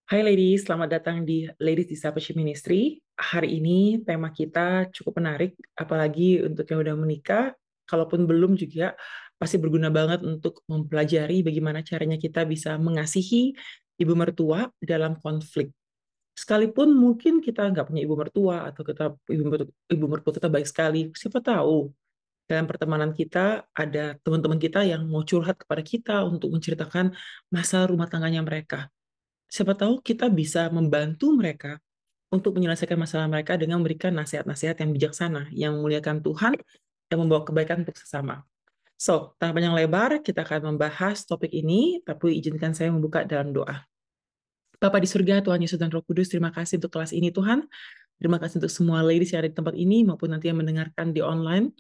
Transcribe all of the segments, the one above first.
Hai ladies, selamat datang di Ladies Discipleship Ministry. Hari ini tema kita cukup menarik, apalagi untuk yang udah menikah. Kalaupun belum juga, pasti berguna banget untuk mempelajari bagaimana caranya kita bisa mengasihi ibu mertua dalam konflik. Sekalipun mungkin kita nggak punya ibu mertua atau ibu mertua kita baik sekali, siapa tahu dalam pertemanan kita ada teman-teman kita yang mau curhat kepada kita untuk menceritakan masalah rumah tangganya mereka. Siapa tahu kita bisa membantu mereka untuk menyelesaikan masalah mereka dengan memberikan nasihat-nasihat yang bijaksana, yang memuliakan Tuhan, dan membawa kebaikan untuk sesama. So, tanpa panjang lebar, kita akan membahas topik ini, tapi izinkan saya membuka dalam doa. Bapa di surga, Tuhan Yesus dan Roh Kudus, terima kasih untuk kelas ini Tuhan. Terima kasih untuk semua ladies yang ada di tempat ini, maupun nanti yang mendengarkan di online.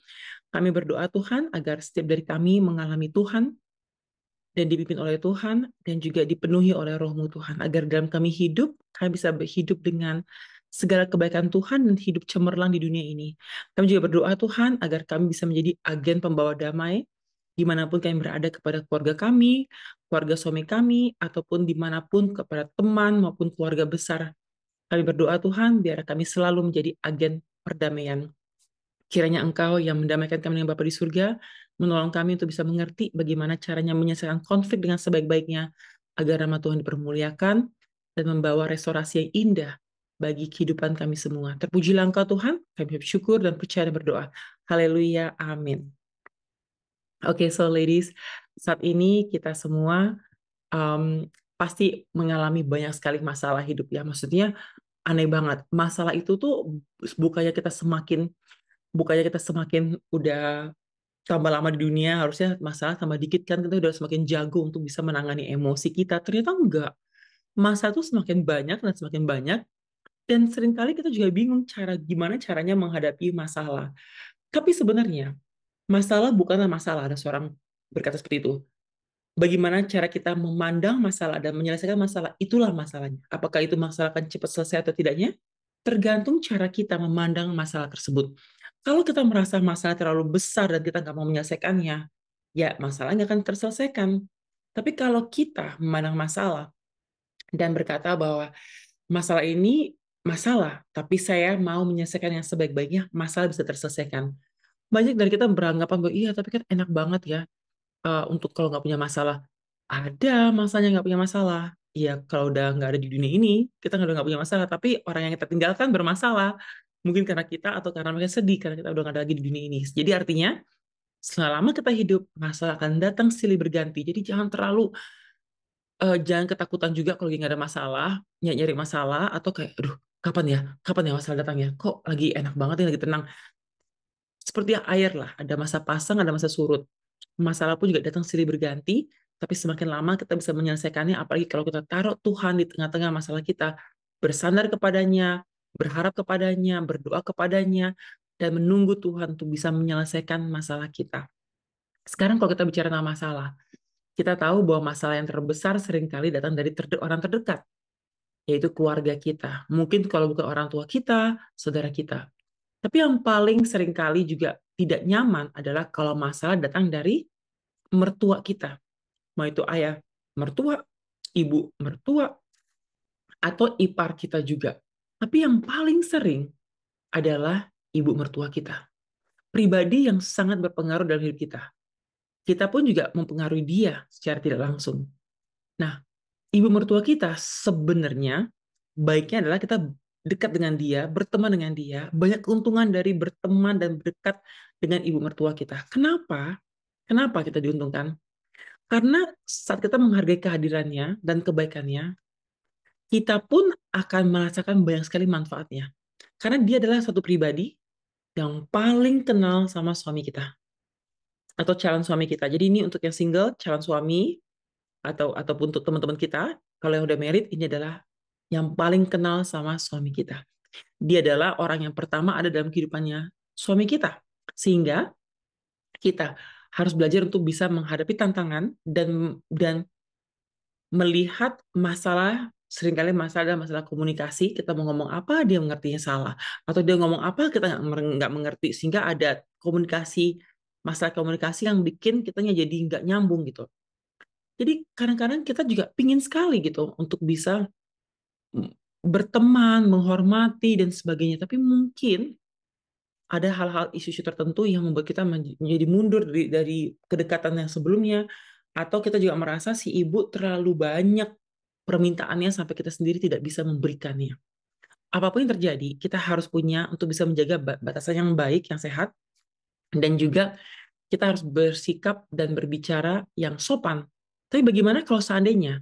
Kami berdoa Tuhan, agar setiap dari kami mengalami Tuhan, dan dipimpin oleh Tuhan, dan juga dipenuhi oleh Roh-Mu Tuhan, agar dalam kami hidup, kami bisa berhidup dengan segala kebaikan Tuhan dan hidup cemerlang di dunia ini. Kami juga berdoa Tuhan, agar kami bisa menjadi agen pembawa damai, dimanapun kami berada kepada keluarga kami, keluarga suami kami, ataupun dimanapun kepada teman maupun keluarga besar. Kami berdoa Tuhan, biar kami selalu menjadi agen perdamaian. Kiranya Engkau yang mendamaikan kami dengan Bapa di surga, menolong kami untuk bisa mengerti bagaimana caranya menyelesaikan konflik dengan sebaik-baiknya, agar nama Tuhan dipermuliakan dan membawa restorasi yang indah bagi kehidupan kami semua. Terpujilah Engkau Tuhan, kami bersyukur dan percaya dan berdoa. Haleluya, amin. Oke, so ladies, saat ini kita semua um, pasti mengalami banyak sekali masalah hidup ya. Maksudnya aneh banget. Masalah itu tuh bukannya kita semakin bukannya kita semakin udah tambah lama di dunia, harusnya masalah tambah dikit kan, kita udah semakin jago untuk bisa menangani emosi kita. Ternyata enggak. Masalah itu semakin banyak dan semakin banyak, dan seringkali kita juga bingung gimana caranya menghadapi masalah. Tapi sebenarnya, masalah bukanlah masalah. Ada seorang berkata seperti itu. Bagaimana cara kita memandang masalah dan menyelesaikan masalah, itulah masalahnya. Apakah itu masalah akan cepat selesai atau tidaknya? Tergantung cara kita memandang masalah tersebut. Kalau kita merasa masalah terlalu besar dan kita nggak mau menyelesaikannya, ya masalahnya akan terselesaikan. Tapi kalau kita memandang masalah dan berkata bahwa masalah ini masalah, tapi saya mau menyelesaikan yang sebaik-baiknya, masalah bisa terselesaikan. Banyak dari kita beranggapan bahwa iya, tapi kan enak banget ya untuk kalau nggak punya masalah. Ada masanya nggak punya masalah. Iya, kalau udah nggak ada di dunia ini, kita udah nggak punya masalah. Tapi orang yang kita tinggalkan bermasalah. Mungkin karena kita atau karena mereka sedih karena kita udah nggak ada lagi di dunia ini. Jadi artinya, selama kita hidup, masalah akan datang silih berganti. Jadi jangan ketakutan juga kalau lagi nggak ada masalah, nyari masalah, atau kayak, aduh, kapan ya masalah datangnya? Kok lagi enak banget ya, lagi tenang. Seperti air lah, ada masa pasang, ada masa surut. Masalah pun juga datang silih berganti, tapi semakin lama kita bisa menyelesaikannya, apalagi kalau kita taruh Tuhan di tengah-tengah masalah kita, bersandar kepadanya, berharap kepadanya, berdoa kepadanya, dan menunggu Tuhan untuk bisa menyelesaikan masalah kita. Sekarang kalau kita bicara tentang masalah, kita tahu bahwa masalah yang terbesar seringkali datang dari orang terdekat, yaitu keluarga kita. Mungkin kalau bukan orang tua kita, saudara kita. Tapi yang paling seringkali juga tidak nyaman adalah kalau masalah datang dari mertua kita. Mau itu ayah mertua, ibu mertua, atau ipar kita juga. Tapi yang paling sering adalah ibu mertua kita. Pribadi yang sangat berpengaruh dalam hidup kita. Kita pun juga mempengaruhi dia secara tidak langsung. Nah, ibu mertua kita sebenarnya baiknya adalah kita dekat dengan dia, berteman dengan dia, banyak keuntungan dari berteman dan berdekat dengan ibu mertua kita. Kenapa? Kenapa kita diuntungkan? Karena saat kita menghargai kehadirannya dan kebaikannya, kita pun akan merasakan banyak sekali manfaatnya. Karena dia adalah satu pribadi yang paling kenal sama suami kita atau calon suami kita. Jadi ini untuk yang single, calon suami ataupun untuk teman-teman kita, kalau yang udah married ini adalah yang paling kenal sama suami kita. Dia adalah orang yang pertama ada dalam kehidupannya suami kita. Sehingga kita harus belajar untuk bisa menghadapi tantangan dan melihat masalah, seringkali masalah adalah masalah komunikasi. Kita mau ngomong apa dia mengertinya salah, atau dia ngomong apa kita nggak mengerti, sehingga ada masalah komunikasi yang bikin kitanya jadi nggak nyambung gitu. Jadi kadang-kadang kita juga pingin sekali gitu untuk bisa berteman, menghormati dan sebagainya. Tapi mungkin ada hal-hal isu-isu tertentu yang membuat kita menjadi mundur dari kedekatan yang sebelumnya, atau kita juga merasa si ibu terlalu banyak permintaannya sampai kita sendiri tidak bisa memberikannya. Apapun yang terjadi, kita harus punya untuk bisa menjaga batasan yang baik, yang sehat, dan juga kita harus bersikap dan berbicara yang sopan. Tapi bagaimana kalau seandainya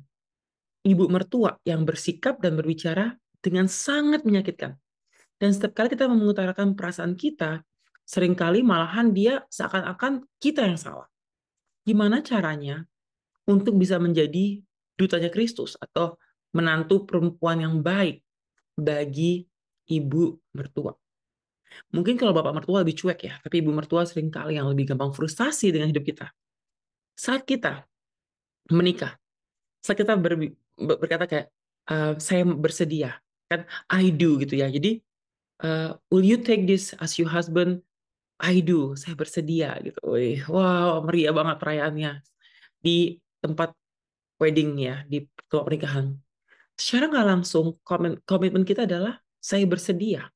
ibu mertua yang bersikap dan berbicara dengan sangat menyakitkan? Dan setiap kali kita mengutarakan perasaan kita, seringkali malahan dia seakan-akan kita yang salah. Gimana caranya untuk bisa menjadi dutanya Kristus atau menantu perempuan yang baik bagi ibu mertua? Mungkin kalau bapak mertua lebih cuek ya, tapi ibu mertua seringkali yang lebih gampang frustasi dengan hidup kita. Saat kita menikah, saat kita berkata kayak, saya bersedia, kan I do gitu ya. Jadi, will you take this as your husband? I do, saya bersedia gitu. Wih, wow, meriah banget perayaannya di tempat wedding ya, di tempat pernikahan. Secara nggak langsung, komitmen kita adalah saya bersedia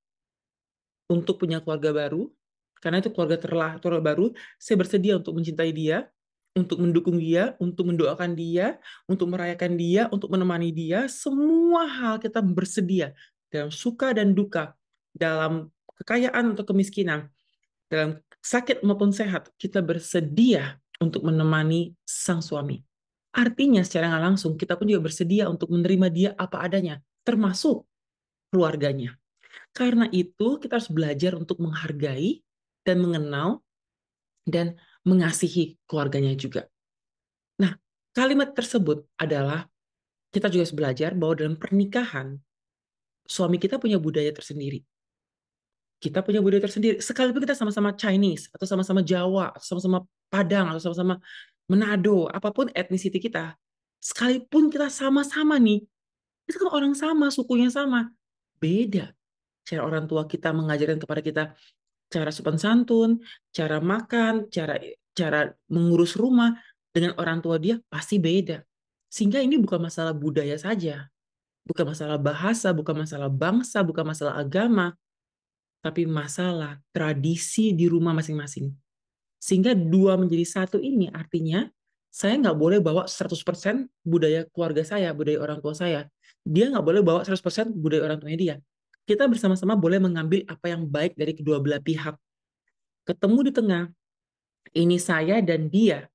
untuk punya keluarga baru, karena itu keluarga baru, saya bersedia untuk mencintai dia, untuk mendukung dia, untuk mendoakan dia, untuk merayakan dia, untuk menemani dia, semua hal kita bersedia dalam suka dan duka, dalam kekayaan atau kemiskinan, dalam sakit maupun sehat, kita bersedia untuk menemani sang suami. Artinya secara nggak langsung kita pun juga bersedia untuk menerima dia apa adanya, termasuk keluarganya. Karena itu kita harus belajar untuk menghargai dan mengenal dan mengasihi keluarganya juga. Nah, kalimat tersebut adalah kita juga harus belajar bahwa dalam pernikahan suami kita punya budaya tersendiri. Kita punya budaya tersendiri. Sekalipun kita sama-sama Chinese atau sama-sama Jawa, atau sama-sama Padang atau sama-sama Manado, apapun etnisiti kita, sekalipun kita sama-sama nih, kita kan orang sama, sukunya sama, beda cara orang tua kita mengajarkan kepada kita cara sopan santun, cara makan, cara cara mengurus rumah dengan orang tua dia pasti beda. Sehingga ini bukan masalah budaya saja, bukan masalah bahasa, bukan masalah bangsa, bukan masalah agama, tapi masalah tradisi di rumah masing-masing. Sehingga dua menjadi satu ini artinya saya nggak boleh bawa 100% budaya keluarga saya, budaya orang tua saya. Dia nggak boleh bawa 100% budaya orang tuanya dia. Kita bersama-sama boleh mengambil apa yang baik dari kedua belah pihak. Ketemu di tengah, ini saya dan dia,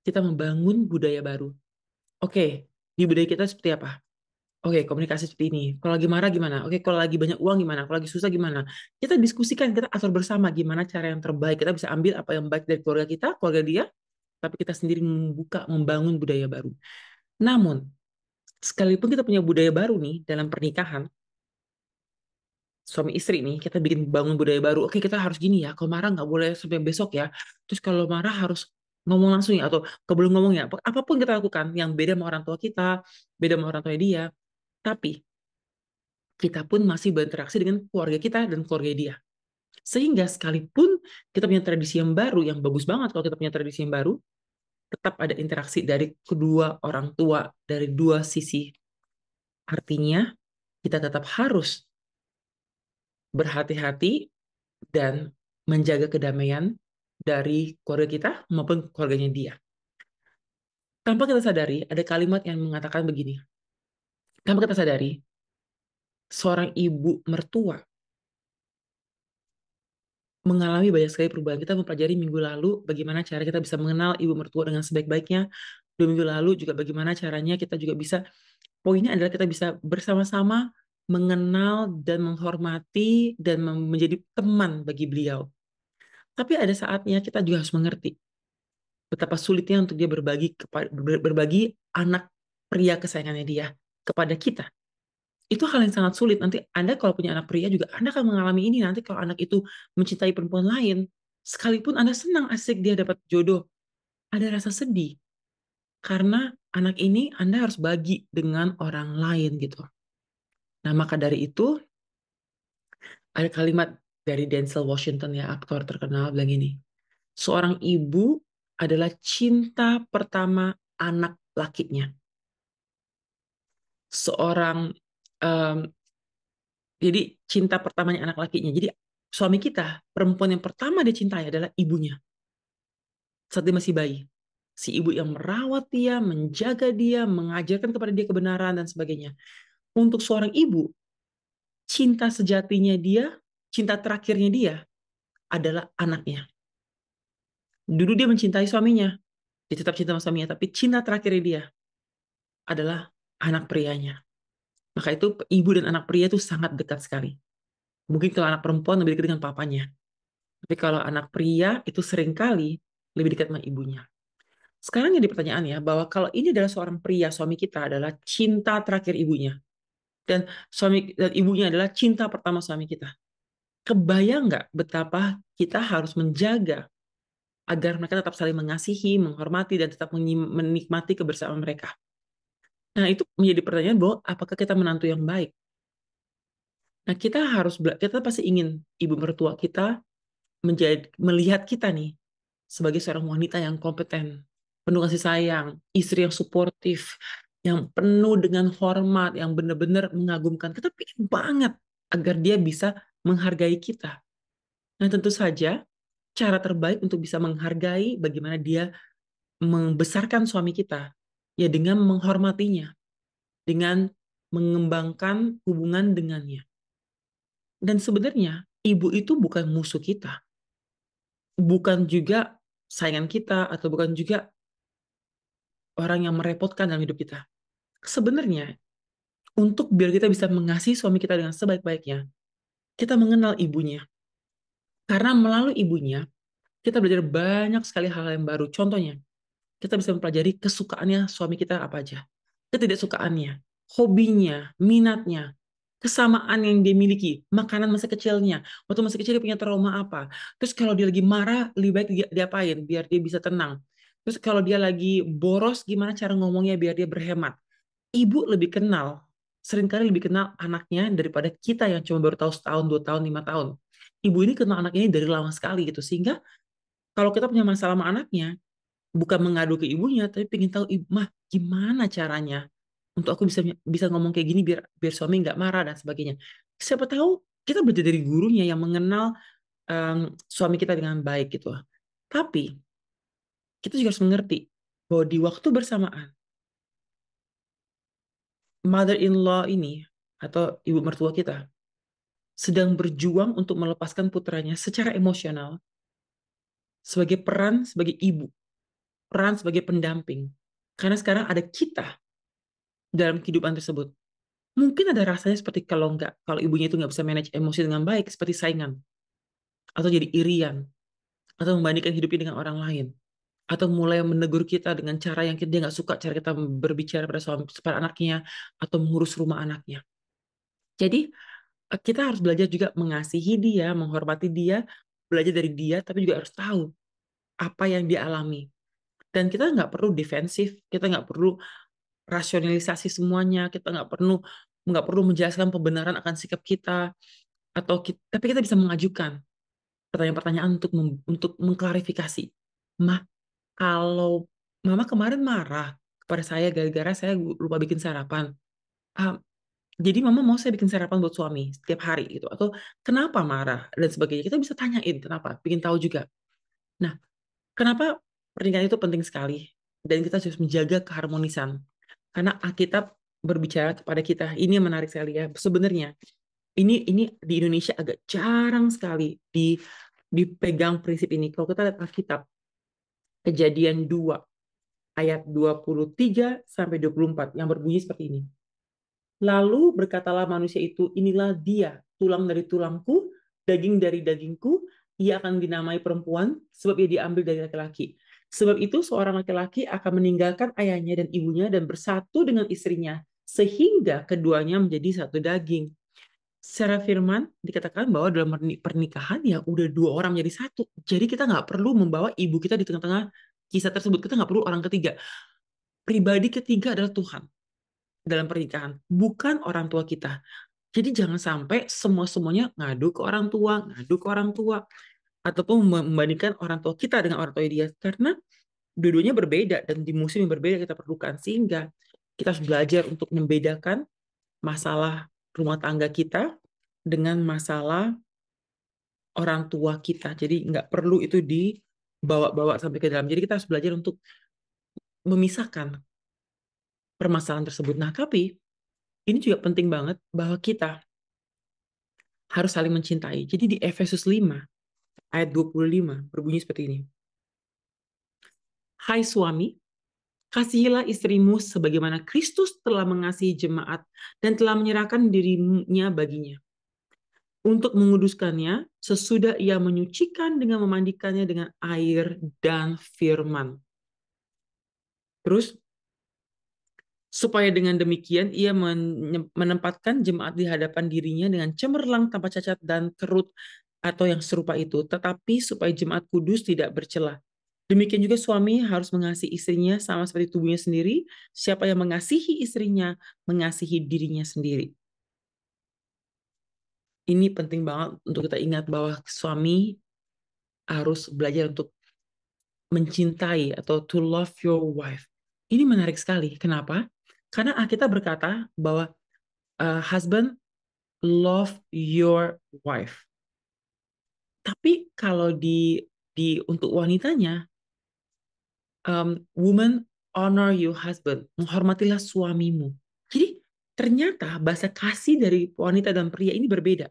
kita membangun budaya baru. Oke, di budaya kita seperti apa? Oke, komunikasi seperti ini. Kalau lagi marah gimana? Oke, kalau lagi banyak uang gimana? Kalau lagi susah gimana? Kita diskusikan, kita atur bersama gimana cara yang terbaik. Kita bisa ambil apa yang baik dari keluarga kita, keluarga dia, tapi kita sendiri membuka, membangun budaya baru. Namun, sekalipun kita punya budaya baru nih dalam pernikahan, suami istri nih, kita bikin bangun budaya baru. Oke, kita harus gini ya. Kalau marah nggak boleh sampai besok ya. Terus kalau marah harus ngomong langsung ya, atau kebelum ngomong ya. Apapun kita lakukan yang beda sama orang tua kita, beda sama orang tua dia. Tapi kita pun masih berinteraksi dengan keluarga kita dan keluarga dia. Sehingga sekalipun kita punya tradisi yang baru, yang bagus banget kalau kita punya tradisi yang baru, tetap ada interaksi dari kedua orang tua, dari dua sisi. Artinya, kita tetap harus berhati-hati dan menjaga kedamaian dari keluarga kita maupun keluarganya dia. Tanpa kita sadari, ada kalimat yang mengatakan begini. Tanpa kita sadari, seorang ibu mertua mengalami banyak sekali perubahan. Kita mempelajari minggu lalu bagaimana cara kita bisa mengenal ibu mertua dengan sebaik-baiknya. 2 minggu lalu juga bagaimana caranya kita juga bisa, poinnya adalah kita bisa bersama-sama mengenal dan menghormati dan menjadi teman bagi beliau. Tapi ada saatnya kita juga harus mengerti betapa sulitnya untuk dia berbagi anak pria kesayangannya dia kepada kita. Itu hal yang sangat sulit. Nanti Anda kalau punya anak pria juga Anda akan mengalami ini nanti kalau anak itu mencintai perempuan lain. Sekalipun Anda senang asik dia dapat jodoh, ada rasa sedih. Karena anak ini Anda harus bagi dengan orang lain gitu. Nah, maka dari itu ada kalimat dari Denzel Washington ya, aktor terkenal bilang ini. Seorang ibu adalah cinta pertama anak lakinya. Seorang Em, jadi cinta pertamanya anak lakinya. Jadi suami kita, perempuan yang pertama dia cintai adalah ibunya saat dia masih bayi. Si ibu yang merawat dia, menjaga dia, mengajarkan kepada dia kebenaran dan sebagainya. Untuk seorang ibu, cinta sejatinya dia, cinta terakhirnya dia adalah anaknya. Dulu dia mencintai suaminya, dia tetap cinta sama suaminya, tapi cinta terakhirnya dia adalah anak prianya. Maka itu ibu dan anak pria itu sangat dekat sekali. Mungkin kalau anak perempuan lebih dekat dengan papanya, tapi kalau anak pria itu seringkali lebih dekat sama ibunya. Sekarang jadi pertanyaan ya, bahwa kalau ini adalah seorang pria, suami kita adalah cinta terakhir ibunya. Dan suami dan ibunya adalah cinta pertama suami kita. Kebayang nggak betapa kita harus menjaga agar mereka tetap saling mengasihi, menghormati, dan tetap menikmati kebersamaan mereka. Nah, itu menjadi pertanyaan bahwa apakah kita menantu yang baik? Nah, kita pasti ingin ibu mertua kita melihat kita nih sebagai seorang wanita yang kompeten, penuh kasih sayang, istri yang suportif, yang penuh dengan hormat, yang benar-benar mengagumkan. Kita pengen banget agar dia bisa menghargai kita. Nah, tentu saja cara terbaik untuk bisa menghargai bagaimana dia membesarkan suami kita, ya dengan menghormatinya, dengan mengembangkan hubungan dengannya. Dan sebenarnya ibu itu bukan musuh kita, bukan juga saingan kita, atau bukan juga orang yang merepotkan dalam hidup kita. Sebenarnya, untuk biar kita bisa mengasihi suami kita dengan sebaik-baiknya, kita mengenal ibunya. Karena melalui ibunya, kita belajar banyak sekali hal yang baru. Contohnya, kita bisa mempelajari kesukaannya suami kita apa aja. Ketidaksukaannya, hobinya, minatnya, kesamaan yang dia miliki, makanan masa kecilnya. Waktu masa kecil dia punya trauma apa. Terus kalau dia lagi marah, lebih baik dia diapain biar dia bisa tenang. Terus kalau dia lagi boros, gimana cara ngomongnya biar dia berhemat. Ibu lebih kenal, seringkali lebih kenal anaknya daripada kita yang cuma baru tahu setahun, 2 tahun, 5 tahun. Ibu ini kenal anak ini dari lama sekali gitu. Sehingga kalau kita punya masalah sama anaknya, bukan mengadu ke ibunya, tapi pengen tahu ibu mah gimana caranya untuk aku bisa bisa ngomong kayak gini biar biar suami nggak marah dan sebagainya. Siapa tahu kita belajar dari gurunya yang mengenal suami kita dengan baik gitu. Tapi kita juga harus mengerti bahwa di waktu bersamaan mother-in-law ini atau ibu mertua kita sedang berjuang untuk melepaskan putranya secara emosional sebagai peran sebagai ibu, peran sebagai pendamping. Karena sekarang ada kita dalam kehidupan tersebut. Mungkin ada rasanya seperti kalau ibunya itu nggak bisa manage emosi dengan baik, seperti saingan, atau jadi irian, atau membandingkan hidupnya dengan orang lain, atau mulai menegur kita dengan cara yang dia nggak suka, cara kita berbicara pada suami, pada anaknya, atau mengurus rumah anaknya. Jadi kita harus belajar juga mengasihi dia, menghormati dia, belajar dari dia, tapi juga harus tahu apa yang dia alami. Dan kita nggak perlu defensif, kita nggak perlu rasionalisasi semuanya, kita nggak perlu menjelaskan pembenaran akan sikap kita, tapi kita bisa mengajukan pertanyaan-pertanyaan untuk mengklarifikasi. Mah, kalau Mama kemarin marah kepada saya gara-gara saya lupa bikin sarapan. Ah, jadi Mama mau saya bikin sarapan buat suami setiap hari gitu, atau kenapa marah dan sebagainya. Kita bisa tanyain kenapa, bikin tahu juga. Nah, kenapa pernikahan itu penting sekali dan kita harus menjaga keharmonisan. Karena Alkitab berbicara kepada kita, ini yang menarik sekali ya. Sebenarnya ini di Indonesia agak jarang sekali dipegang prinsip ini. Kalau kita lihat Alkitab, Kejadian 2 ayat 23 sampai 24 yang berbunyi seperti ini. Lalu berkatalah manusia itu, inilah dia, tulang dari tulangku, daging dari dagingku, ia akan dinamai perempuan, sebab ia diambil dari laki-laki. Sebab itu seorang laki-laki akan meninggalkan ayahnya dan ibunya dan bersatu dengan istrinya, sehingga keduanya menjadi satu daging. Secara firman dikatakan bahwa dalam pernikahan ya udah dua orang menjadi satu. Jadi kita nggak perlu membawa ibu kita di tengah-tengah kisah tersebut. Kita nggak perlu orang ketiga. Pribadi ketiga adalah Tuhan dalam pernikahan, bukan orang tua kita. Jadi jangan sampai semua-semuanya ngadu ke orang tua, ataupun membandingkan orang tua kita dengan orang tua dia. Karena dua-duanya berbeda dan di musim yang berbeda kita perlukan. Sehingga kita harus belajar untuk membedakan masalah rumah tangga kita dengan masalah orang tua kita. Jadi nggak perlu itu dibawa-bawa sampai ke dalam. Jadi kita harus belajar untuk memisahkan permasalahan tersebut. Nah, tapi ini juga penting banget bahwa kita harus saling mencintai. Jadi di Efesus 5 ayat 25 berbunyi seperti ini. Hai suami, kasihilah istrimu sebagaimana Kristus telah mengasihi jemaat dan telah menyerahkan dirinya baginya untuk menguduskannya sesudah ia menyucikan dengan memandikannya dengan air dan firman. Terus supaya dengan demikian ia menempatkan jemaat di hadapan dirinya dengan cemerlang tanpa cacat dan kerut atau yang serupa itu, tetapi supaya jemaat kudus tidak bercela. Demikian juga suami harus mengasihi istrinya sama seperti tubuhnya sendiri. Siapa yang mengasihi istrinya, mengasihi dirinya sendiri. Ini penting banget untuk kita ingat bahwa suami harus belajar untuk mencintai atau to love your wife. Ini menarik sekali. Kenapa? Karena Alkitab berkata bahwa husband love your wife. Tapi kalau di untuk wanitanya, woman honor your husband, menghormatilah suamimu. Jadi ternyata bahasa kasih dari wanita dan pria ini berbeda.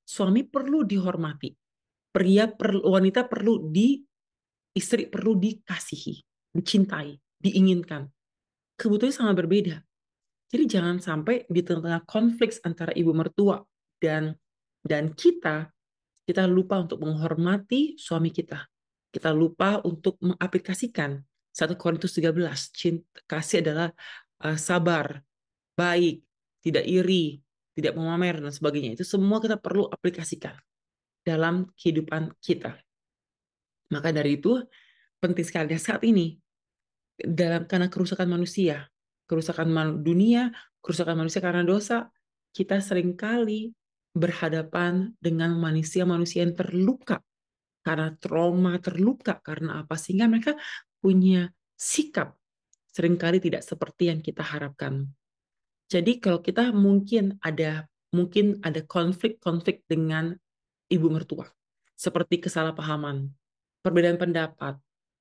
Suami perlu dihormati, wanita perlu istri perlu dikasihi, dicintai, diinginkan. Kebutuhannya sangat berbeda. Jadi jangan sampai di tengah-tengah konflik antara ibu mertua dan kita lupa untuk menghormati suami kita. Kita lupa untuk mengaplikasikan 1 Korintus 13. Kasih adalah sabar, baik, tidak iri, tidak memamer, dan sebagainya. Itu semua kita perlu aplikasikan dalam kehidupan kita. Maka dari itu, penting sekali saat ini, karena kerusakan manusia, kerusakan dunia, kerusakan manusia karena dosa, kita seringkali berhadapan dengan manusia-manusia yang terluka karena trauma, terluka karena apa, sehingga mereka punya sikap seringkali tidak seperti yang kita harapkan. Jadi kalau kita mungkin ada konflik-konflik dengan ibu mertua, seperti kesalahpahaman, perbedaan pendapat,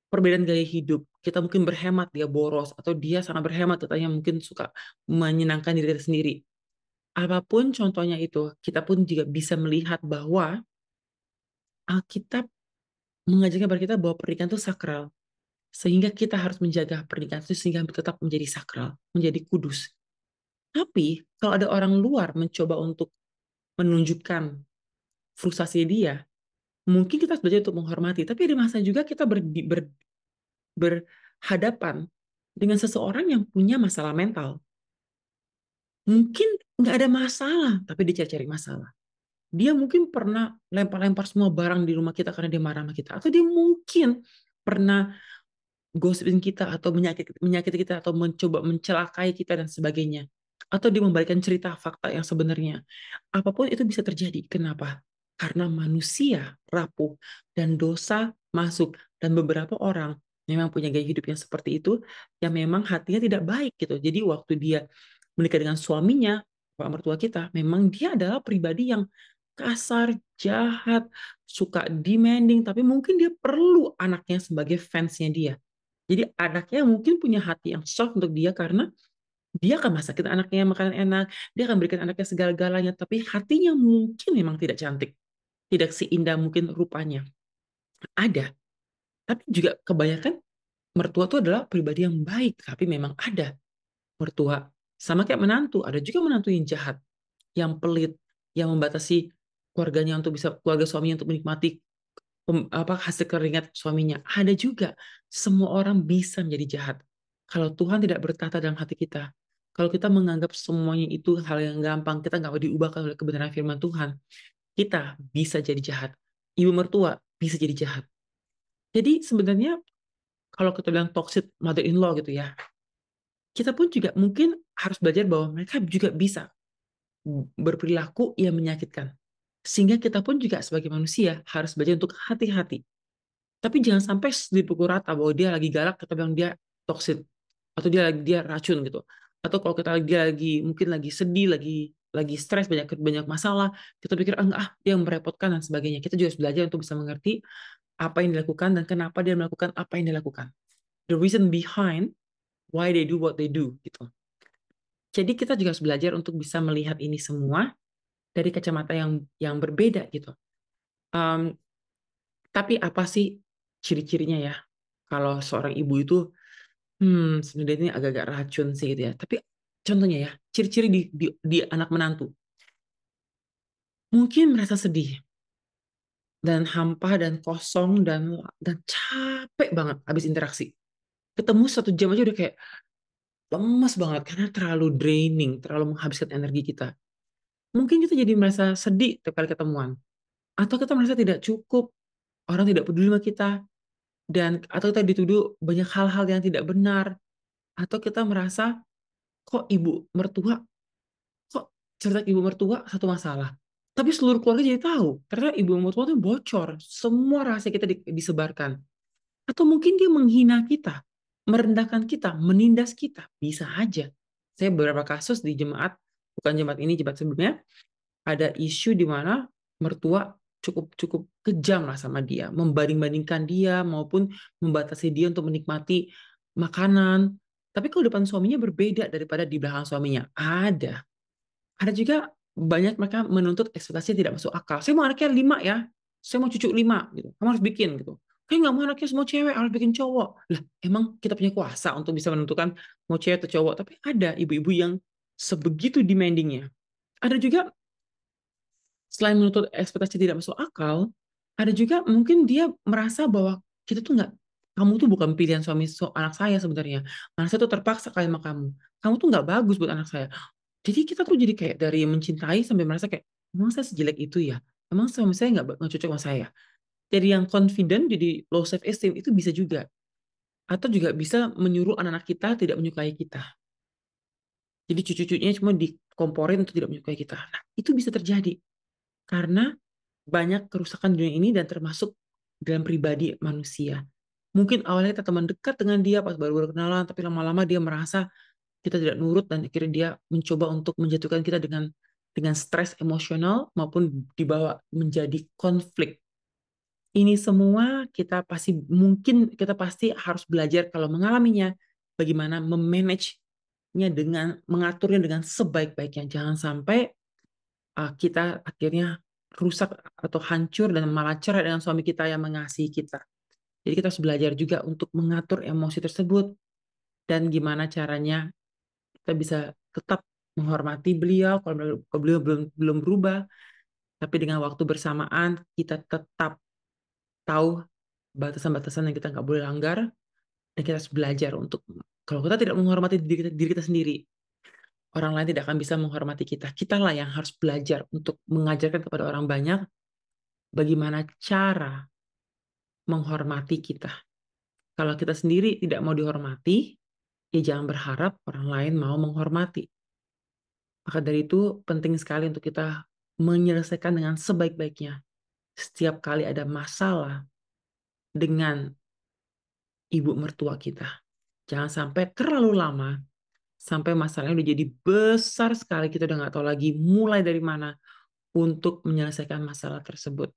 perbedaan gaya hidup. Kita mungkin berhemat, dia boros, atau dia sangat berhemat, katanya mungkin suka menyenangkan diri kita sendiri. Apapun contohnya itu, kita pun juga bisa melihat bahwa Alkitab mengajarkan kepada kita bahwa pernikahan itu sakral. Sehingga kita harus menjaga pernikahan itu sehingga tetap menjadi sakral, menjadi kudus. Tapi kalau ada orang luar mencoba untuk menunjukkan frustasi dia, mungkin kita harus belajar untuk menghormati. Tapi ada masa juga kita berhadapan dengan seseorang yang punya masalah mental. Mungkin nggak ada masalah, tapi dia cari-cari masalah. Dia mungkin pernah lempar-lempar semua barang di rumah kita karena dia marah sama kita. Atau dia mungkin pernah gosipin kita atau menyakiti kita atau mencoba mencelakai kita dan sebagainya. Atau dia memberikan cerita fakta yang sebenarnya. Apapun itu bisa terjadi. Kenapa? Karena manusia rapuh dan dosa masuk. Dan beberapa orang memang punya gaya hidup yang seperti itu, yang memang hatinya tidak baik gitu. Jadi waktu dia menikah dengan suaminya, pak mertua kita, memang dia adalah pribadi yang kasar, jahat, suka demanding, tapi mungkin dia perlu anaknya sebagai fansnya dia. Jadi anaknya mungkin punya hati yang soft untuk dia karena dia akan masakin anaknya makanan enak, dia akan berikan anaknya segala-galanya, tapi hatinya mungkin memang tidak cantik, tidak seindah mungkin rupanya. Ada, tapi juga kebanyakan mertua itu adalah pribadi yang baik, tapi memang ada mertua. Sama kayak menantu, ada juga menantu yang jahat, yang pelit, yang membatasi keluarga suaminya untuk menikmati hasil keringat suaminya. Ada juga. Semua orang bisa menjadi jahat. Kalau Tuhan tidak berkata dalam hati kita, kalau kita menganggap semuanya itu hal yang gampang, kita nggak diubahkan oleh kebenaran firman Tuhan, kita bisa jadi jahat. Ibu mertua bisa jadi jahat. Jadi sebenarnya kalau kita bilang toxic mother-in-law gitu ya, kita pun juga mungkin harus belajar bahwa mereka juga bisa berperilaku yang menyakitkan. Sehingga kita pun juga sebagai manusia harus belajar untuk hati-hati. Tapi jangan sampai dipukul rata bahwa dia lagi galak, kita bilang dia toxic atau dia racun gitu. Atau kalau dia lagi mungkin lagi sedih, lagi lagi stres, banyak banyak masalah, kita pikir ah, enggak, dia yang merepotkan dan sebagainya. Kita juga harus belajar untuk bisa mengerti apa yang dilakukan dan kenapa dia melakukan apa yang dilakukan. The reason behind why they do what they do gitu. Jadi kita juga harus belajar untuk bisa melihat ini semua dari kacamata yang berbeda gitu. Um, tapi apa sih ciri-cirinya ya? Kalau seorang ibu itu, sebenarnya ini agak-agak racun sih gitu ya. Tapi contohnya ya, ciri-ciri di anak menantu. Mungkin merasa sedih dan hampa dan kosong dan capek banget habis interaksi. Ketemu 1 jam aja udah kayak lemas banget karena terlalu draining, terlalu menghabiskan energi kita. Mungkin kita jadi merasa sedih tiap kali ketemuan. Atau kita merasa tidak cukup, orang tidak peduli sama kita, dan atau kita dituduh banyak hal-hal yang tidak benar, atau kita merasa kok ibu mertua, kok cerita ibu mertua satu masalah. Tapi seluruh keluarga jadi tahu, ternyata ibu mertua itu bocor, semua rahasia kita disebarkan. Atau mungkin dia menghina kita, merendahkan kita, menindas kita, bisa aja. Saya beberapa kasus di jemaat, bukan jemaat ini, jemaat sebelumnya, ada isu di mana mertua cukup cukup kejam lah sama dia, membanding-bandingkan dia maupun membatasi dia untuk menikmati makanan. Tapi kalau depan suaminya berbeda daripada di belakang suaminya. Ada juga banyak mereka menuntut ekspektasi yang tidak masuk akal. Saya mau anaknya 5 ya, saya mau cucu 5 gitu. Kamu harus bikin gitu. Kayak nggak mau anaknya semua cewek, harus bikin cowok. Lah, emang kita punya kuasa untuk bisa menentukan mau cewek atau cowok. Tapi ada ibu-ibu yang sebegitu demandingnya. Ada juga selain menuntut ekspektasi tidak masuk akal, ada juga mungkin dia merasa bahwa kita tuh nggak, kamu tuh bukan pilihan anak saya sebenarnya. Anak saya tuh terpaksa kayak sama kamu. Kamu tuh nggak bagus buat anak saya. Jadi kita tuh jadi kayak dari mencintai sampai merasa kayak, emang saya sejelek itu ya? Emang suami saya nggak cocok sama saya? Jadi yang confident jadi low self esteem itu bisa juga. Atau juga bisa menyuruh anak-anak kita tidak menyukai kita. Jadi cucu-cucunya cuma dikomporin untuk tidak menyukai kita. Nah, itu bisa terjadi karena banyak kerusakan di dunia ini dan termasuk dalam pribadi manusia. Mungkin awalnya kita teman dekat dengan dia pas baru kenalan, tapi lama-lama dia merasa kita tidak nurut dan akhirnya dia mencoba untuk menjatuhkan kita dengan stres emosional maupun dibawa menjadi konflik. Ini semua kita pasti harus belajar kalau mengalaminya bagaimana memanage-nya dengan mengaturnya dengan sebaik-baiknya. Jangan sampai kita akhirnya rusak atau hancur dan malah cerai dengan suami kita yang mengasihi kita. Jadi kita harus belajar juga untuk mengatur emosi tersebut dan gimana caranya kita bisa tetap menghormati beliau kalau beliau belum berubah, tapi dengan waktu bersamaan kita tetap tahu batasan-batasan yang kita nggak boleh langgar dan kita harus belajar untuk kalau kita tidak menghormati diri kita sendiri, orang lain tidak akan bisa menghormati kita. Kitalah yang harus belajar untuk mengajarkan kepada orang banyak bagaimana cara menghormati kita. Kalau kita sendiri tidak mau dihormati, ya jangan berharap orang lain mau menghormati. Maka dari itu penting sekali untuk kita menyelesaikan dengan sebaik-baiknya. Setiap kali ada masalah dengan ibu mertua kita. Jangan sampai terlalu lama, sampai masalahnya udah jadi besar sekali, kita udah nggak tahu lagi mulai dari mana untuk menyelesaikan masalah tersebut.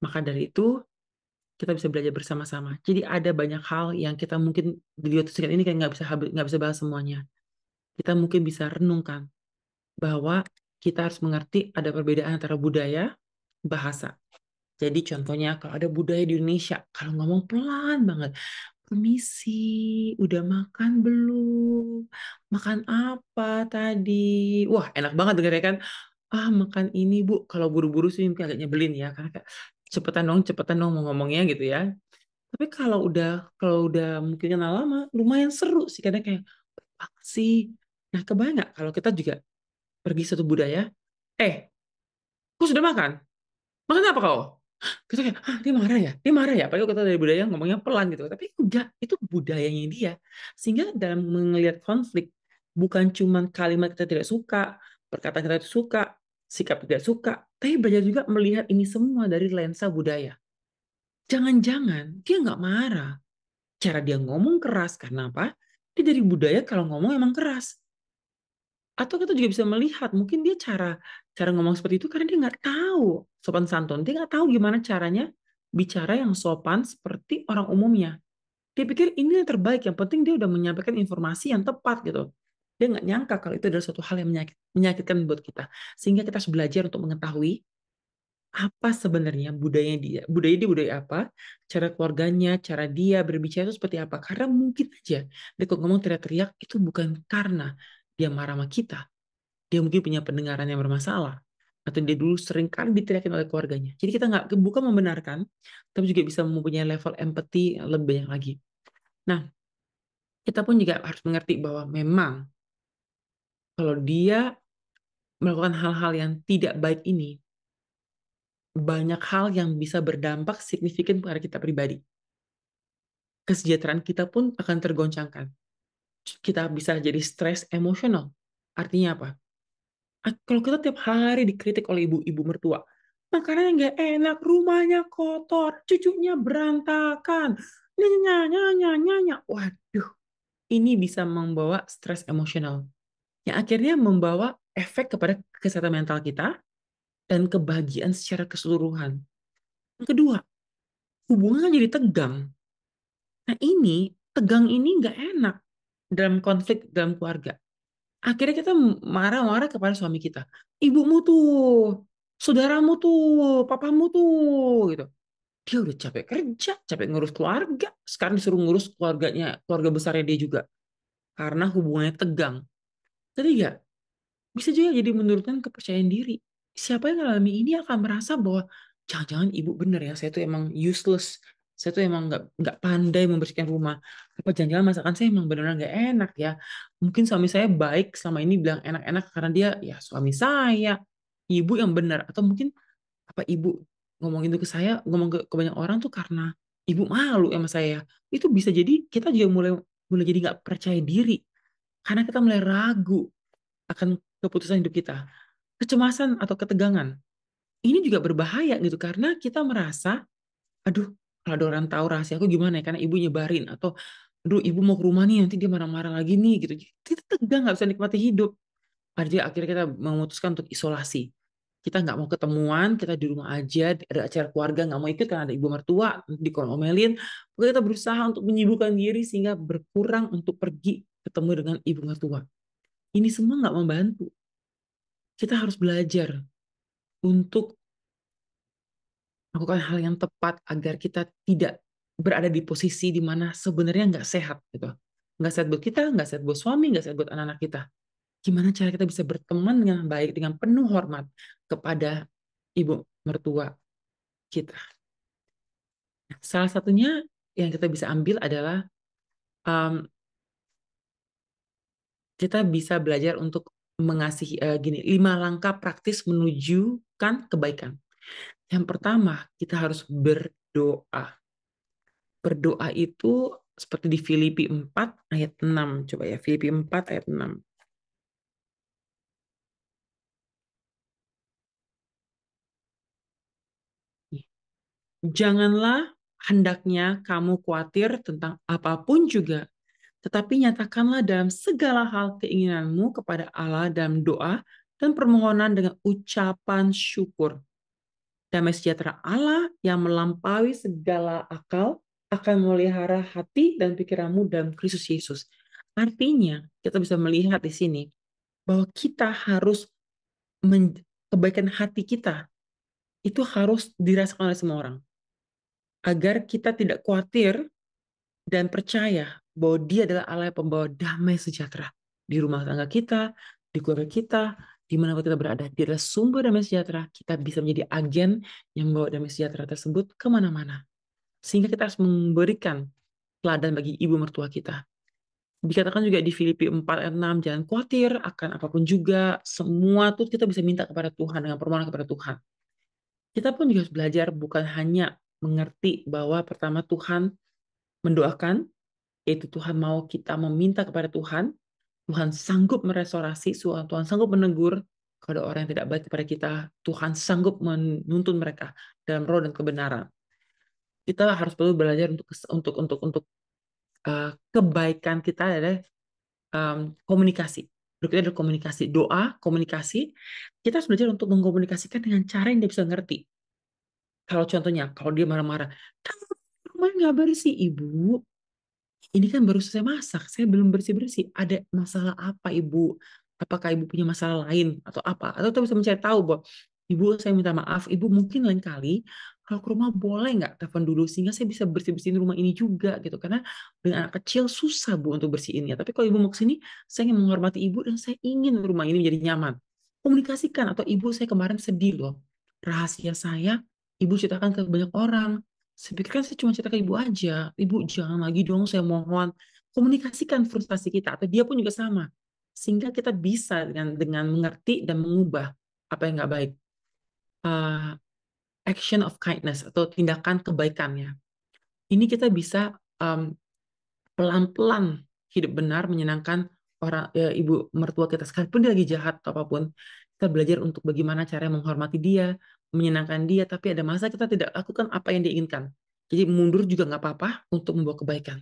Maka dari itu, kita bisa belajar bersama-sama. Jadi ada banyak hal yang kita mungkin di waktu singkat ini kayak nggak bisa bahas semuanya. Kita mungkin bisa renungkan bahwa kita harus mengerti ada perbedaan antara budaya, bahasa. Jadi contohnya kalau ada budaya di Indonesia, kalau ngomong pelan banget, permisi, udah makan belum? Makan apa tadi? Wah, enak banget dengarnya kan. Ah, makan ini Bu. Kalau buru-buru sih mungkin agak nyebelin ya, karena kayak cepetan dong mau ngomongnya gitu ya. Tapi kalau udah mungkin kenal lama, lumayan seru sih kadang kayak apa sih. Nah, kebayang nggak kalau kita juga pergi satu budaya, aku sudah makan. Makan apa kau? Kita kayak, ah, dia marah ya? Dia marah ya? Padahal kita dari budaya ngomongnya pelan gitu. Tapi enggak, itu budayanya dia. Sehingga dalam melihat konflik, bukan cuma kalimat kita tidak suka, perkataan kita tidak suka, sikap tidak suka, tapi belajar juga melihat ini semua dari lensa budaya. Jangan-jangan dia nggak marah. Cara dia ngomong keras, karena apa? Dia dari budaya kalau ngomong emang keras. Atau kita juga bisa melihat mungkin dia cara cara ngomong seperti itu karena dia nggak tahu sopan santun. Dia nggak tahu gimana caranya bicara yang sopan seperti orang umumnya. Dia pikir ini yang terbaik, yang penting dia udah menyampaikan informasi yang tepat gitu. Dia nggak nyangka kalau itu adalah suatu hal yang menyakitkan buat kita. Sehingga kita harus belajar untuk mengetahui apa sebenarnya budaya dia budaya apa, cara keluarganya, cara dia berbicara itu seperti apa. Karena mungkin aja dia kok ngomong teriak-teriak itu bukan karena dia marah sama kita. Dia mungkin punya pendengaran yang bermasalah. Atau dia dulu sering kali diteriakin oleh keluarganya. Jadi kita nggak bukan membenarkan, tapi juga bisa mempunyai level empati yang lebih banyak lagi. Nah, kita pun juga harus mengerti bahwa memang kalau dia melakukan hal-hal yang tidak baik ini, banyak hal yang bisa berdampak signifikan pada kita pribadi. Kesejahteraan kita pun akan tergoncangkan. Kita bisa jadi stres emosional. Artinya apa? Kalau kita tiap hari dikritik oleh ibu-ibu mertua, makanannya nggak enak, rumahnya kotor, cucunya berantakan, nyanya, nyanya, nyanya. Waduh, ini bisa membawa stres emosional. Yang akhirnya membawa efek kepada kesehatan mental kita dan kebahagiaan secara keseluruhan. Yang kedua, hubungan jadi tegang. Nah ini, tegang ini nggak enak dalam konflik dalam keluarga. Akhirnya kita marah-marah kepada suami kita. Ibumu tuh, saudaramu tuh, papamu tuh, gitu. Dia udah capek kerja, capek ngurus keluarga. Sekarang disuruh ngurus keluarganya, keluarga besarnya dia juga. Karena hubungannya tegang. Ketiga, bisa juga jadi menurunkan kepercayaan diri. Siapa yang mengalami ini akan merasa bahwa jangan-jangan ibu bener ya, saya tuh emang useless, saya tuh emang nggak pandai membersihkan rumah. Apa jangan-jangan masakan saya emang benar-benar nggak enak ya? Mungkin suami saya baik selama ini bilang enak-enak karena dia ya suami saya, ibu yang benar. Atau mungkin apa ibu ngomong itu ke saya, ngomong ke banyak orang tuh karena ibu malu sama saya. Itu bisa jadi kita juga mulai mulai jadi nggak percaya diri karena kita mulai ragu akan keputusan hidup kita. Kecemasan atau ketegangan. Ini juga berbahaya gitu karena kita merasa, aduh, kalau ada orang tahu rahasia aku gimana ya? Karena ibu nyebarin atau aduh, ibu mau ke rumah nih nanti dia marah-marah lagi nih gitu. Kita tegang nggak bisa nikmati hidup. Akhirnya kita memutuskan untuk isolasi. Kita nggak mau ketemuan, kita di rumah aja, ada acara keluarga nggak mau ikut karena ada ibu mertua, dikomelin. Pokoknya kita berusaha untuk menyibukkan diri sehingga berkurang untuk pergi ketemu dengan ibu mertua. Ini semua nggak membantu. Kita harus belajar untuk melakukan hal yang tepat agar kita tidak berada di posisi di mana sebenarnya nggak sehat gitu. Nggak sehat buat kita, nggak sehat buat suami, nggak sehat buat anak-anak kita. Gimana cara kita bisa berteman dengan baik, dengan penuh hormat kepada ibu mertua kita. Salah satunya yang kita bisa ambil adalah um, kita bisa belajar untuk mengasihi gini, 5 langkah praktis menunjukkan kebaikan. Yang pertama, kita harus berdoa. Berdoa itu seperti di Filipi 4 ayat 6. Coba ya, Filipi 4 ayat 6. Janganlah hendaknya kamu khawatir tentang apapun juga, tetapi nyatakanlah dalam segala hal keinginanmu kepada Allah dalam doa dan permohonan dengan ucapan syukur. Damai sejahtera Allah yang melampaui segala akal akan memelihara hati dan pikiranmu dalam Kristus Yesus. Artinya, kita bisa melihat di sini bahwa kita harus kebaikan hati kita itu harus dirasakan oleh semua orang agar kita tidak khawatir dan percaya bahwa Dia adalah Allah yang pembawa damai sejahtera di rumah tangga kita, di keluarga kita, di mana kita berada. Dia adalah sumber damai sejahtera. Kita bisa menjadi agen yang membawa damai sejahtera tersebut kemana-mana. Sehingga kita harus memberikan teladan bagi ibu mertua kita. Dikatakan juga di Filipi 4 ayat 6, jangan khawatir akan apapun juga, semua tuh kita bisa minta kepada Tuhan dengan permohonan kepada Tuhan. Kita pun juga harus belajar bukan hanya mengerti bahwa pertama Tuhan mendoakan, yaitu Tuhan mau kita meminta kepada Tuhan, Tuhan sanggup merestorasi, Tuhan sanggup menegur kepada orang yang tidak baik kepada kita, Tuhan sanggup menuntun mereka dalam roh dan kebenaran. Kita harus perlu belajar untuk kebaikan kita adalah komunikasi. Berikutnya adalah komunikasi. Doa, komunikasi. Kita harus belajar untuk mengkomunikasikan dengan cara yang dia bisa ngerti. Kalau contohnya, kalau dia marah-marah, "Kamu rumahnya nggak bersih, Ibu. Ini kan baru selesai masak, saya belum bersih-bersih. Ada masalah apa, Ibu? Apakah Ibu punya masalah lain atau apa?" Atau kita bisa mencari tahu bahwa, "Ibu, saya minta maaf, Ibu mungkin lain kali kalau ke rumah boleh nggak telepon dulu sehingga saya bisa bersih-bersihin rumah ini juga gitu. Karena dengan anak kecil susah Bu untuk bersihinnya. Tapi kalau Ibu mau ke sini, saya ingin menghormati Ibu dan saya ingin rumah ini menjadi nyaman." Komunikasikan, atau, "Ibu, saya kemarin sedih loh. Rahasia saya Ibu ceritakan ke banyak orang. Saya pikir kan saya cuma cerita ke Ibu aja. Ibu jangan lagi dong, saya mohon." Komunikasikan frustasi kita, atau dia pun juga sama. Sehingga kita bisa dengan mengerti dan mengubah apa yang nggak baik. Uh, Action of kindness, atau tindakan kebaikannya. Ini kita bisa um, pelan-pelan hidup benar, menyenangkan ibu mertua kita. Sekalipun dia lagi jahat atau apapun, kita belajar untuk bagaimana cara menghormati dia, menyenangkan dia, tapi ada masa kita tidak lakukan apa yang dia inginkan. Jadi mundur juga nggak apa-apa untuk membawa kebaikan.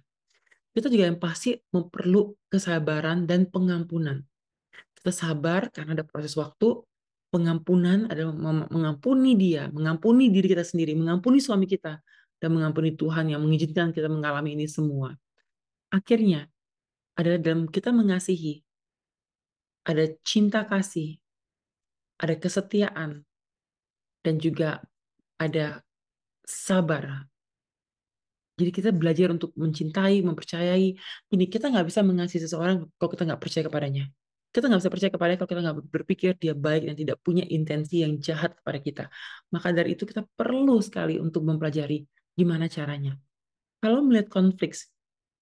Kita juga yang pasti perlu kesabaran dan pengampunan. Kita sabar karena ada proses waktu. Pengampunan adalah mengampuni dia, mengampuni diri kita sendiri, mengampuni suami kita, dan mengampuni Tuhan yang mengizinkan kita mengalami ini semua. Akhirnya adalah dalam kita mengasihi, ada cinta kasih, ada kesetiaan, dan juga ada sabar. Jadi kita belajar untuk mencintai, mempercayai. Ini kita nggak bisa mengasihi seseorang kalau kita nggak percaya kepadanya. Kita nggak bisa percaya kepadanya kalau kita nggak berpikir dia baik dan tidak punya intensi yang jahat kepada kita. Maka dari itu kita perlu sekali untuk mempelajari gimana caranya. Kalau melihat konflik,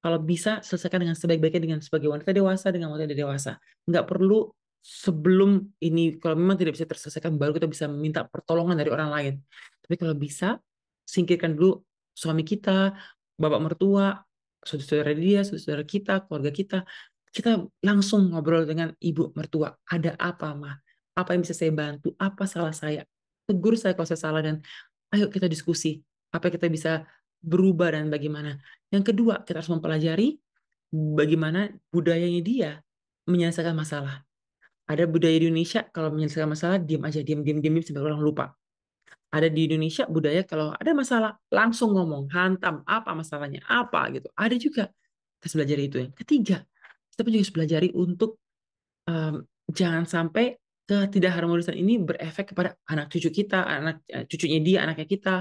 kalau bisa selesaikan dengan sebaik-baiknya dengan sebagai wanita dewasa dengan wanita dewasa. Nggak perlu sebelum ini, kalau memang tidak bisa terselesaikan, baru kita bisa minta pertolongan dari orang lain. Tapi kalau bisa, singkirkan dulu suami kita, bapak mertua, saudara dia, saudara kita, keluarga kita. Kita langsung ngobrol dengan ibu mertua. Ada apa, mah? Apa yang bisa saya bantu? Apa salah saya? Tegur saya kalau saya salah, dan ayo kita diskusi. Apa yang kita bisa berubah dan bagaimana. Yang kedua, kita harus mempelajari bagaimana budayanya dia menyelesaikan masalah. Ada budaya di Indonesia, kalau menyelesaikan masalah, diam aja, diam sampai orang lupa. Ada di Indonesia budaya kalau ada masalah langsung ngomong, hantam, apa masalahnya, apa gitu. Ada juga. Kita harus belajar itu. Yang ketiga, kita pun juga harus belajar untuk jangan sampai ketidakharmonisan ini berefek kepada anak cucu kita, anak cucunya dia, anaknya kita,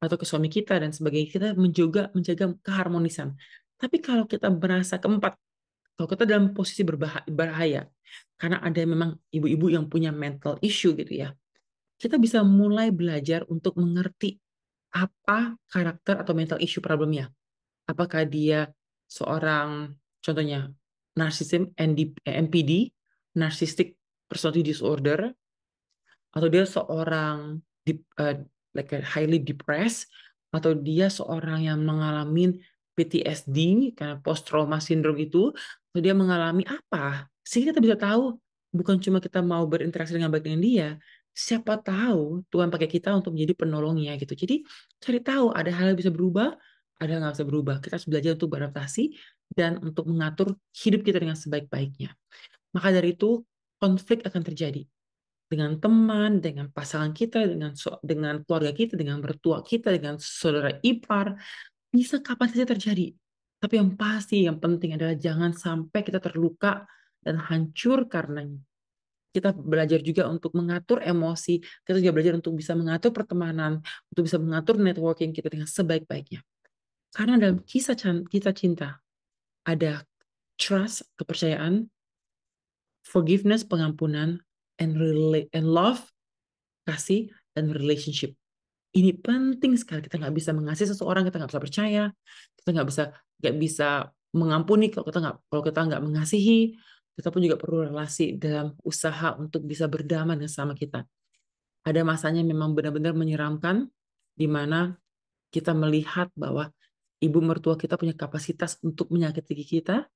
atau ke suami kita dan sebagainya. Kita menjaga keharmonisan. Tapi kalau kita merasa keempat, kalau kita dalam posisi berbahaya, karena ada memang ibu-ibu yang punya mental issue gitu ya, kita bisa mulai belajar untuk mengerti apa karakter atau mental issue problemnya. Apakah dia seorang, contohnya, narcissism, NPD, narcissistic personality disorder, atau dia seorang like a highly depressed, atau dia seorang yang mengalami PTSD karena post trauma syndrome itu, atau dia mengalami apa, sehingga kita bisa tahu bukan cuma kita mau berinteraksi dengan baik dengan dia, siapa tahu Tuhan pakai kita untuk menjadi penolongnya gitu. Jadi cari tahu, ada hal yang bisa berubah, ada yang nggak bisa berubah. Kita harus belajar untuk beradaptasi dan untuk mengatur hidup kita dengan sebaik-baiknya. Maka dari itu konflik akan terjadi dengan teman, dengan pasangan kita, dengan keluarga kita, dengan mertua kita, dengan saudara ipar, bisa kapan saja terjadi. Tapi yang pasti, yang penting adalah jangan sampai kita terluka dan hancur karenanya. Kita belajar juga untuk mengatur emosi, kita juga belajar untuk bisa mengatur pertemanan, untuk bisa mengatur networking kita dengan sebaik-baiknya. Karena dalam kisah cinta, ada trust, kepercayaan, forgiveness, pengampunan, and love, kasih, dan relationship. Ini penting sekali. Kita nggak bisa mengasihi seseorang, kita nggak bisa percaya, kita nggak bisa mengampuni kalau kita nggak mengasihi. Kita pun juga perlu relasi dalam usaha untuk bisa berdamai dengan sama kita. Ada masanya memang benar-benar menyeramkan, di mana kita melihat bahwa ibu mertua kita punya kapasitas untuk menyakiti kita,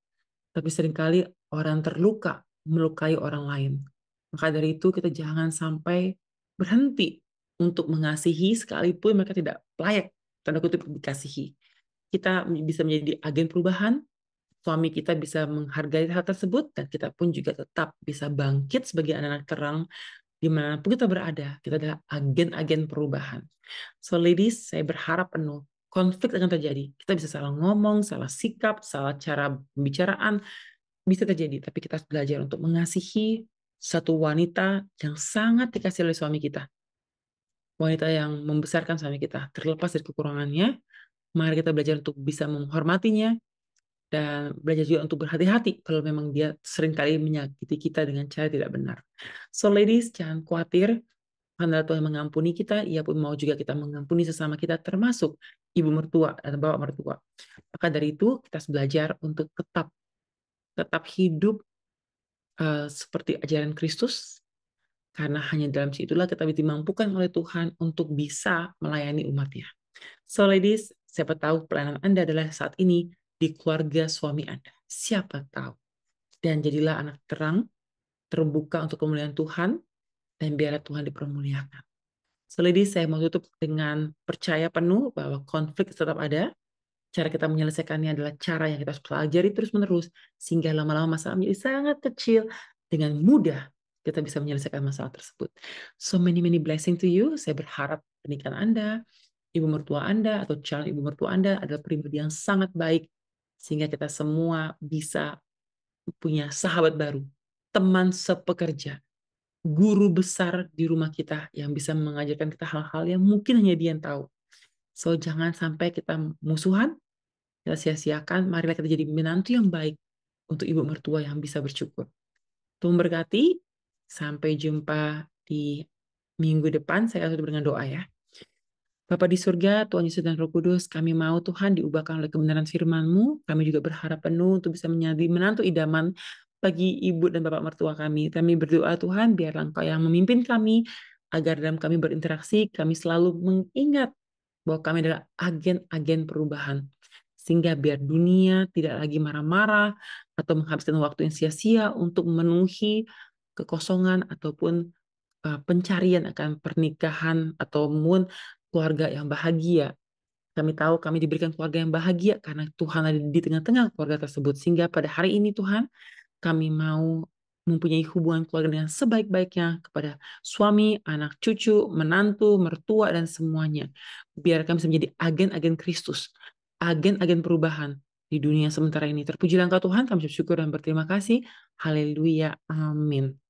tapi seringkali orang terluka melukai orang lain. Maka dari itu kita jangan sampai berhenti untuk mengasihi sekalipun mereka tidak layak, tanda kutip, dikasihi. Kita bisa menjadi agen perubahan, suami kita bisa menghargai hal tersebut, dan kita pun juga tetap bisa bangkit sebagai anak-anak terang dimanapun kita berada. Kita adalah agen-agen perubahan. So ladies, saya berharap penuh konflik akan terjadi. Kita bisa salah ngomong, salah sikap, salah cara pembicaraan, bisa terjadi. Tapi kita harus belajar untuk mengasihi satu wanita yang sangat dikasih oleh suami kita. Wanita yang membesarkan suami kita. Terlepas dari kekurangannya, mari kita belajar untuk bisa menghormatinya, dan belajar juga untuk berhati-hati kalau memang dia seringkali menyakiti kita dengan cara tidak benar. So ladies, jangan khawatir. Karena Tuhan mengampuni kita, Ia pun mau juga kita mengampuni sesama kita, termasuk ibu mertua dan bapak mertua. Maka dari itu, kita harus belajar untuk tetap hidup seperti ajaran Kristus, karena hanya dalam situlah kita dimampukan oleh Tuhan untuk bisa melayani umatnya. So ladies, siapa tahu pelayanan Anda adalah saat ini di keluarga suami Anda. Siapa tahu. Dan jadilah anak terang, terbuka untuk kemuliaan Tuhan, dan biarlah Tuhan dipermuliakan. So ladies, saya mau tutup dengan percaya penuh bahwa konflik tetap ada. Cara kita menyelesaikannya adalah cara yang kita harus pelajari terus-menerus, sehingga lama-lama masalah menjadi sangat kecil. Dengan mudah kita bisa menyelesaikan masalah tersebut. So many blessing to you. Saya berharap pernikahan Anda, ibu mertua Anda, atau calon ibu mertua Anda adalah pribadi yang sangat baik, sehingga kita semua bisa punya sahabat baru, teman sepekerja, guru besar di rumah kita yang bisa mengajarkan kita hal-hal yang mungkin hanya dia yang tahu. So jangan sampai kita musuhan, kita sia-siakan. Marilah kita jadi menantu yang baik untuk ibu mertua yang bisa bersyukur. Tuhan berkati. Sampai jumpa di minggu depan. Saya akan tutup dengan doa ya. Bapa di surga, Tuhan Yesus dan Roh Kudus, kami mau Tuhan diubahkan oleh kebenaran firman-Mu. Kami juga berharap penuh untuk bisa menjadi menantu idaman bagi ibu dan bapak mertua kami. Kami berdoa Tuhan, biarlah Engkau yang memimpin kami, agar dalam kami berinteraksi, kami selalu mengingat bahwa kami adalah agen-agen perubahan. Sehingga biar dunia tidak lagi marah-marah atau menghabiskan waktu yang sia-sia untuk memenuhi kekosongan ataupun pencarian akan pernikahan ataupun keluarga yang bahagia. Kami tahu kami diberikan keluarga yang bahagia karena Tuhan ada di tengah-tengah keluarga tersebut. Sehingga pada hari ini Tuhan, kami mau mempunyai hubungan keluarga dengan sebaik-baiknya kepada suami, anak, cucu, menantu, mertua, dan semuanya. Biar kami bisa menjadi agen-agen Kristus, agen-agen perubahan di dunia sementara ini. Terpujilah Engkau Tuhan, kami bersyukur dan berterima kasih. Haleluya, amin.